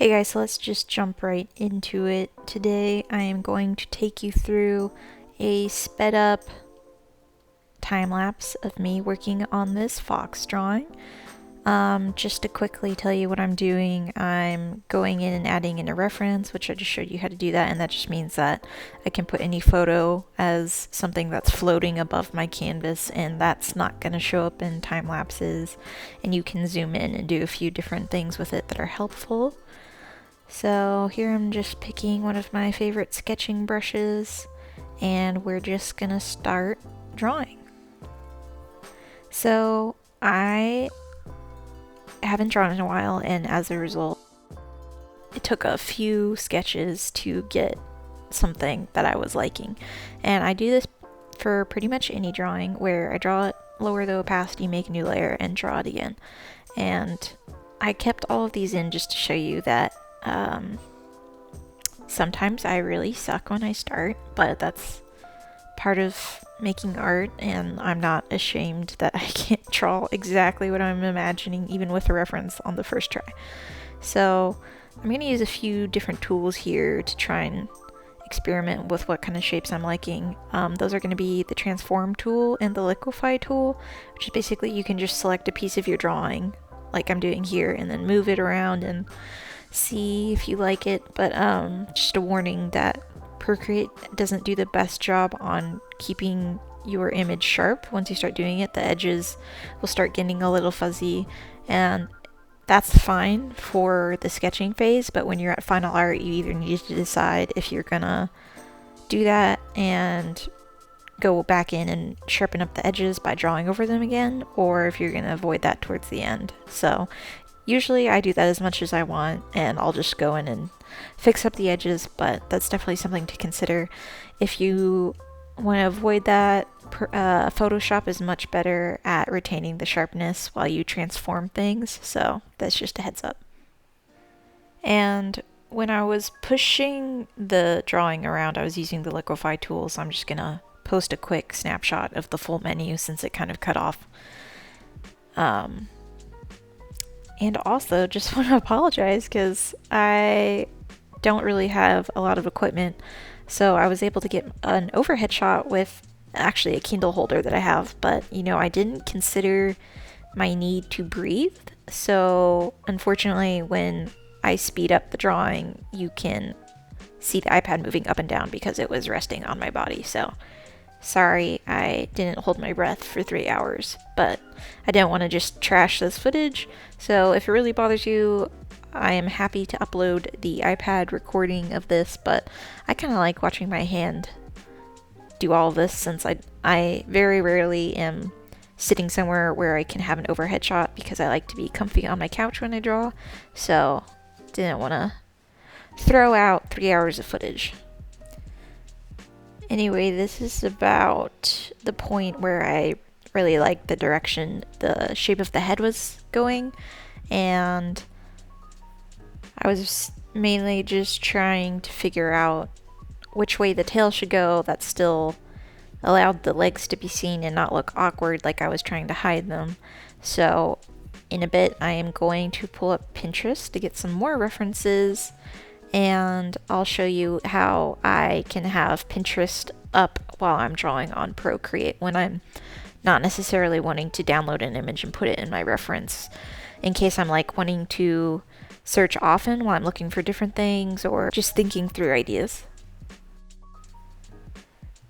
Hey guys, so let's just jump right into it. Today I am going to take you through a sped up time lapse of me working on this fox drawing. Just to quickly tell you what I'm doing, I'm going in and adding in a reference, which I just showed you how to do that, and that just means that I can put any photo as something that's floating above my canvas, and that's not going to show up in time lapses, and you can zoom in and do a few different things with it that are helpful. So here I'm just picking one of my favorite sketching brushes, and we're just gonna start drawing. So I haven't drawn in a while, and as a result, it took a few sketches to get something that I was liking. And I do this for pretty much any drawing, where I draw it, lower the opacity, make a new layer, and draw it again. And I kept all of these in just to show you that sometimes I really suck when I start, but that's part of making art, and I'm not ashamed that I can't draw exactly what I'm imagining, even with a reference on the first try. So I'm going to use a few different tools here to try and experiment with what kind of shapes I'm liking. Those are going to be the transform tool and the liquefy tool, which is basically you can just select a piece of your drawing, like I'm doing here, and then move it around and see if you like it. But just a warning that Procreate doesn't do the best job on keeping your image sharp. Once you start doing it, the edges will start getting a little fuzzy, and that's fine for the sketching phase, but when you're at final art, you either need to decide if you're gonna do that and go back in and sharpen up the edges by drawing over them again, or if you're gonna avoid that towards the end. So usually I do that as much as I want, and I'll just go in and fix up the edges, but that's definitely something to consider. If you want to avoid that, Photoshop is much better at retaining the sharpness while you transform things, so that's just a heads up. And when I was pushing the drawing around, I was using the liquefy tool, so I'm just gonna post a quick snapshot of the full menu since it kind of cut off. And also, just want to apologize because I don't really have a lot of equipment, so I was able to get an overhead shot with actually a Kindle holder that I have, but I didn't consider my need to breathe, so unfortunately when I speed up the drawing, you can see the iPad moving up and down because it was resting on my body. So sorry, I didn't hold my breath for 3 hours, but I didn't want to just trash this footage, so if it really bothers you, I am happy to upload the iPad recording of this, but I kind of like watching my hand do all of this since I very rarely am sitting somewhere where I can have an overhead shot because I like to be comfy on my couch when I draw, so didn't want to throw out 3 hours of footage. Anyway, this is about the point where I really liked the direction the shape of the head was going, and I was mainly just trying to figure out which way the tail should go that still allowed the legs to be seen and not look awkward like I was trying to hide them. So in a bit I am going to pull up Pinterest to get some more references, and I'll show you how I can have Pinterest up while I'm drawing on Procreate when I'm not necessarily wanting to download an image and put it in my reference, in case I'm like wanting to search often while I'm looking for different things or just thinking through ideas.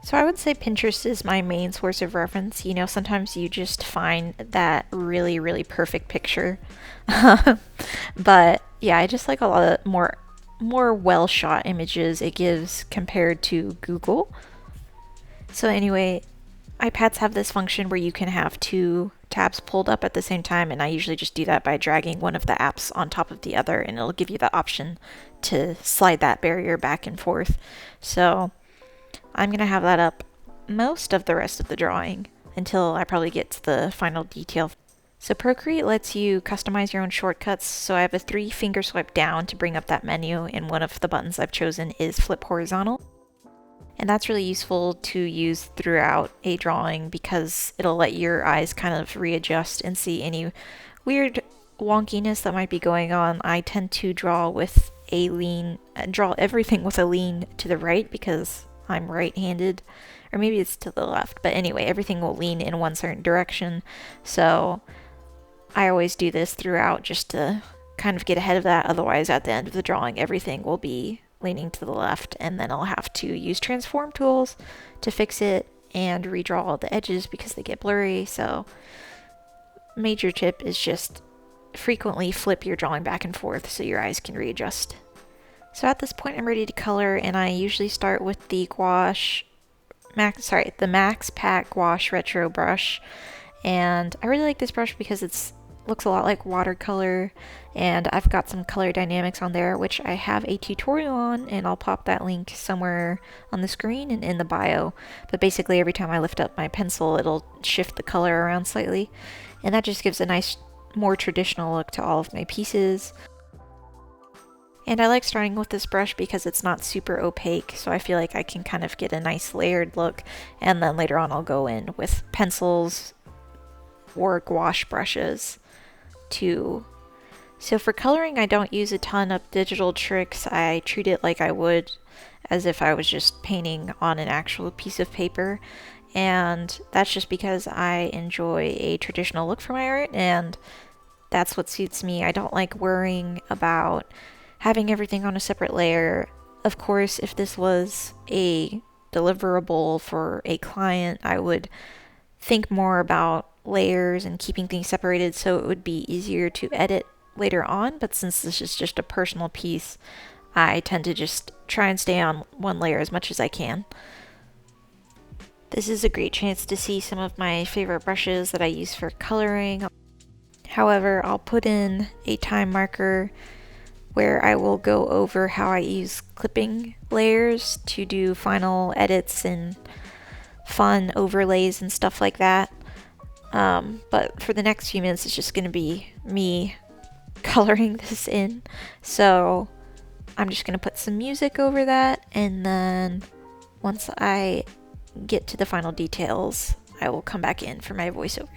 So I would say Pinterest is my main source of reference. Sometimes you just find that really, really perfect picture. But yeah, I just like a lot of more well shot images it gives compared to Google. So anyway, iPads have this function where you can have two tabs pulled up at the same time, and I usually just do that by dragging one of the apps on top of the other, and it'll give you the option to slide that barrier back and forth. So I'm going to have that up most of the rest of the drawing until I probably get to the final detail. So Procreate lets you customize your own shortcuts, so I have a 3-finger swipe down to bring up that menu, and one of the buttons I've chosen is flip horizontal. And that's really useful to use throughout a drawing because it'll let your eyes kind of readjust and see any weird wonkiness that might be going on, I tend to draw with a lean, draw everything with a lean to the right because I'm right-handed, or maybe it's to the left, but anyway, everything will lean in one certain direction. So I always do this throughout just to kind of get ahead of that. Otherwise, at the end of the drawing, everything will be leaning to the left, and then I'll have to use transform tools to fix it and redraw all the edges because they get blurry. So major tip is just frequently flip your drawing back and forth so your eyes can readjust. So at this point I'm ready to color, and I usually start with the the Max Pack Gouache Retro brush. And I really like this brush because it looks a lot like watercolor, and I've got some color dynamics on there, which I have a tutorial on, and I'll pop that link somewhere on the screen and in the bio. But basically every time I lift up my pencil, it'll shift the color around slightly, and that just gives a nice, more traditional look to all of my pieces. And I like starting with this brush because it's not super opaque, so I feel like I can kind of get a nice layered look, and then later on I'll go in with pencils or gouache brushes too. So for coloring, I don't use a ton of digital tricks. I treat it like I would as if I was just painting on an actual piece of paper, and that's just because I enjoy a traditional look for my art, and that's what suits me. I don't like worrying about having everything on a separate layer. Of course, if this was a deliverable for a client, I would think more about layers and keeping things separated so it would be easier to edit later on. But since this is just a personal piece, I tend to just try and stay on one layer as much as I can. This is a great chance to see some of my favorite brushes that I use for coloring. However, I'll put in a time marker where I will go over how I use clipping layers to do final edits and fun overlays and stuff like that. But for the next few minutes, it's just going to be me coloring this in. So I'm just going to put some music over that, and then once I get to the final details, I will come back in for my voiceover.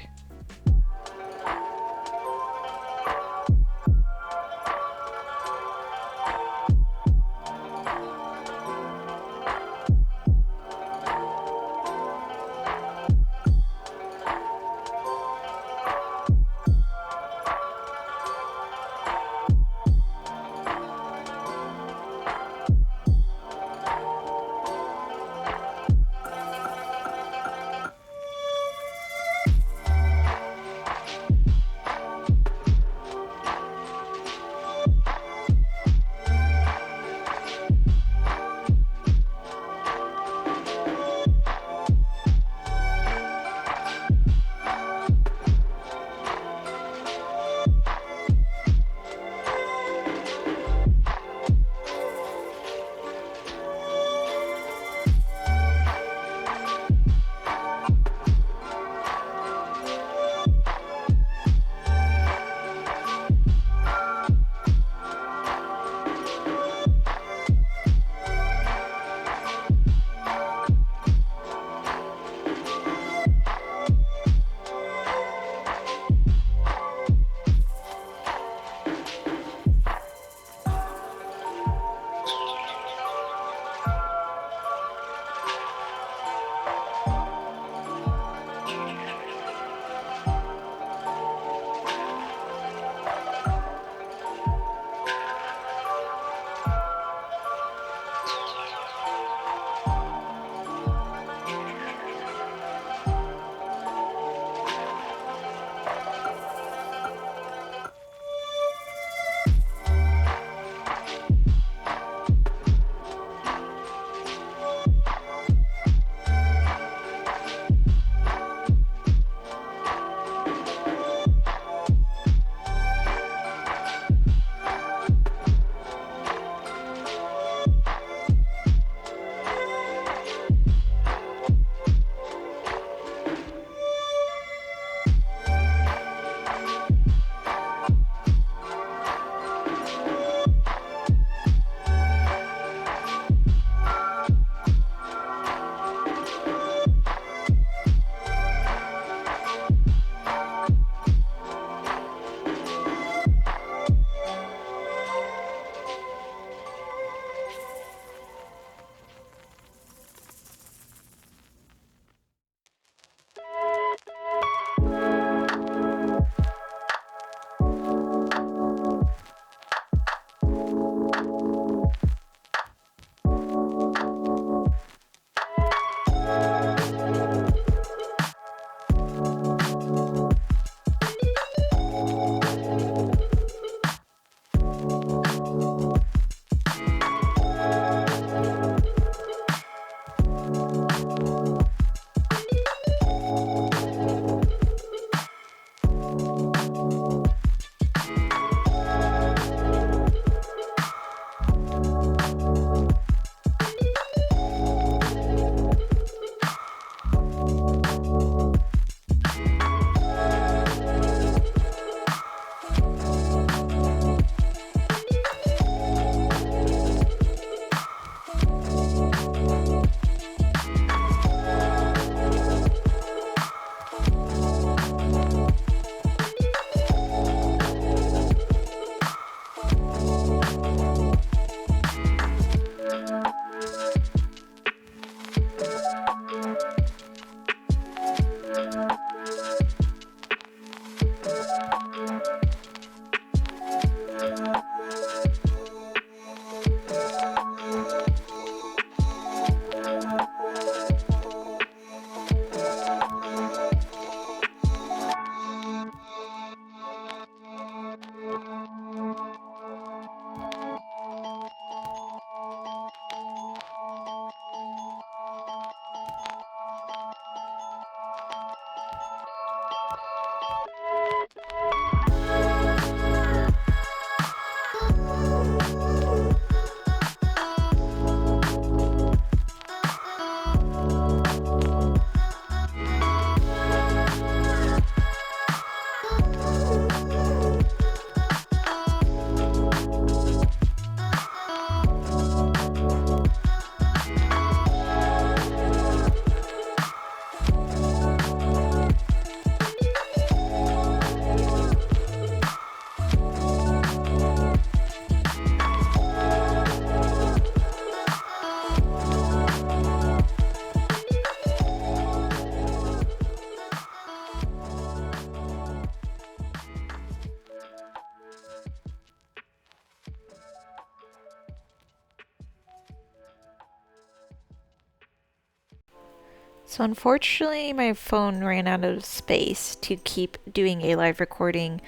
So unfortunately, my phone ran out of space to keep doing a live recording,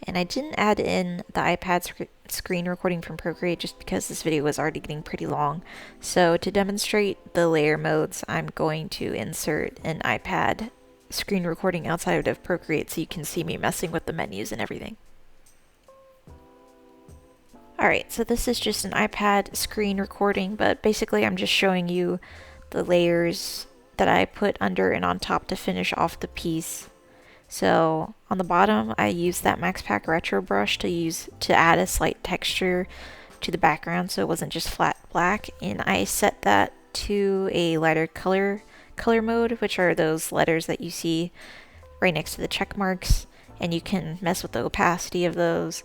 and I didn't add in the iPad screen recording from Procreate just because this video was already getting pretty long. So to demonstrate the layer modes, I'm going to insert an iPad screen recording outside of Procreate so you can see me messing with the menus and everything. Alright, so this is just an iPad screen recording, but basically I'm just showing you the layers that I put under and on top to finish off the piece. So on the bottom, I used that Max Pack Retro brush to add a slight texture to the background so it wasn't just flat black, and I set that to a lighter color mode, which are those letters that you see right next to the check marks, and you can mess with the opacity of those.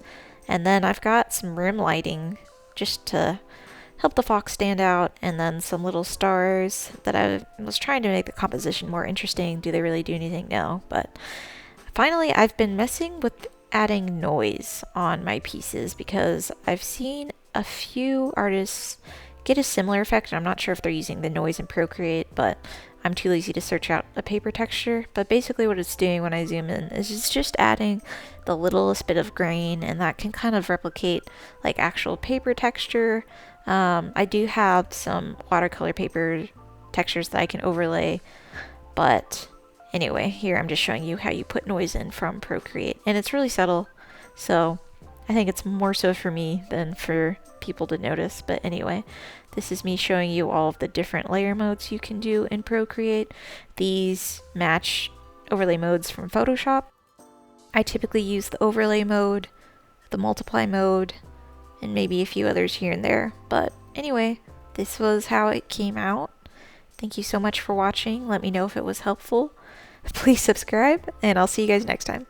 And then I've got some rim lighting just to help the fox stand out, and then some little stars that I was trying to make the composition more interesting. Do they really do anything? No. But finally, I've been messing with adding noise on my pieces because I've seen a few artists get a similar effect. I'm not sure if they're using the noise in Procreate, but I'm too lazy to search out a paper texture. But basically what it's doing when I zoom in is it's just adding the littlest bit of grain, and that can kind of replicate like actual paper texture. I do have some watercolor paper textures that I can overlay, but anyway, here I'm just showing you how you put noise in from Procreate, and it's really subtle, so I think it's more so for me than for people to notice. But anyway, this is me showing you all of the different layer modes you can do in Procreate. These match overlay modes from Photoshop. I typically use the overlay mode, the multiply mode, and maybe a few others here and there. But anyway, this was how it came out. Thank you so much for watching. Let me know if it was helpful. Please subscribe, and I'll see you guys next time.